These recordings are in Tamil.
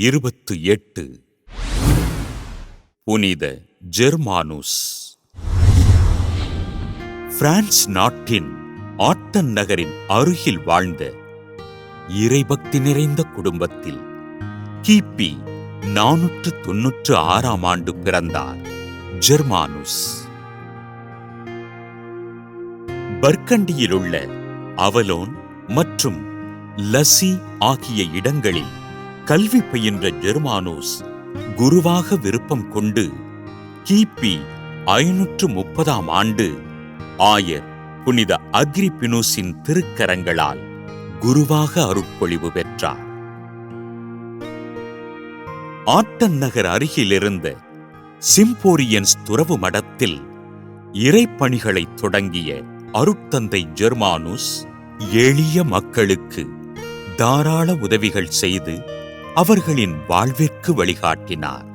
28 புனித ஜெர்மானுஸ். பிரான்ஸ் நாட்டின் ஆட்டன் நகரின் அருகில் வாழ்ந்த இறைபக்தி நிறைந்த குடும்பத்தில் கிபி 496 ஆண்டு பிறந்தார் ஜெர்மானுஸ். பர்கண்டியிலுள்ள அவலோன் மற்றும் லசி ஆகிய இடங்களில் கல்வி பயின்ற ஜெர்மானுஸ் குருவாக விருப்பம் கொண்டு கிபி 530 ஆண்டு ஆயர் புனித அக்ரிப்பினூஸின் திருக்கரங்களால் குருவாக அருட்பொழிவு பெற்றார். ஆட்டன் நகர் அருகிலிருந்த சிம்போரியன்ஸ் துறவு மடத்தில் இறைப்பணிகளை தொடங்கிய அருட்தந்தை ஜெர்மானுஸ் எளிய மக்களுக்கு தாராள உதவிகள் செய்து அவர்களின் வாழ்விற்கு வழிகாட்டினார்.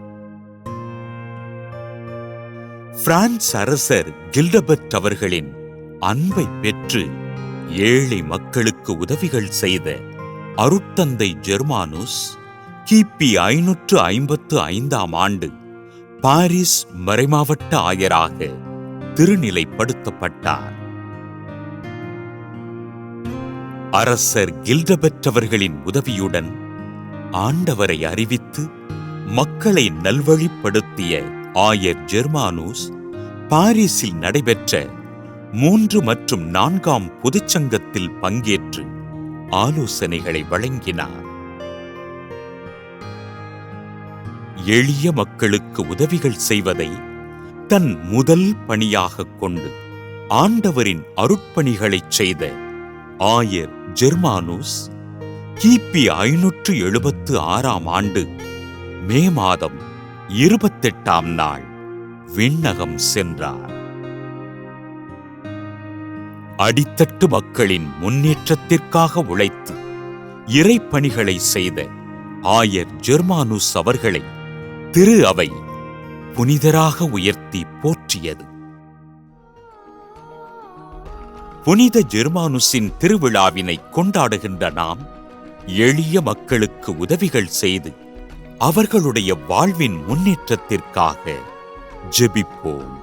பிரான்ஸ் அரசர் கில்டபெர்ட் அவர்களின் அன்பை பெற்று ஏழை மக்களுக்கு உதவிகள் செய்த அருட்தந்தை ஜெர்மானுஸ் கிபி 555 ஆண்டு பாரிஸ் மறைமாவட்ட ஆயராக திருநிலைப்படுத்தப்பட்டார். அரசர் கில்டபெர்ட் அவர்களின் உதவியுடன் ஆண்டவரை அறிவித்து மக்களை நல்வழிப்படுத்திய ஆயர் ஜெர்மானுஸ் பாரிஸில் நடைபெற்ற 3 மற்றும் 4ஆம் பொதுச்சங்கத்தில் பங்கேற்று ஆலோசனைகளை வழங்கினார். எளிய மக்களுக்கு உதவிகள் செய்வதை தன் முதல் பணியாக கொண்டு ஆண்டவரின் அருட்பணிகளைச் செய்த ஆயர் ஜெர்மானுஸ் கிபி 576 ஆண்டு மே மாதம் 28 நாள் விண்ணகம் சென்றார். அடித்தட்டு மக்களின் முன்னேற்றத்திற்காக உழைத்து இறைப்பணிகளை செய்த ஆயர் ஜெர்மானுஸ் அவர்களை திரு அவை புனிதராக உயர்த்தி போற்றியது. புனித ஜெர்மானுஸின் திருவிழாவினை கொண்டாடுகின்ற நாம் எளிய மக்களுக்கு உதவிகள் செய்து அவர்களுடைய வாழ்வின் முன்னேற்றத்திற்காக ஜெபிப்போம்.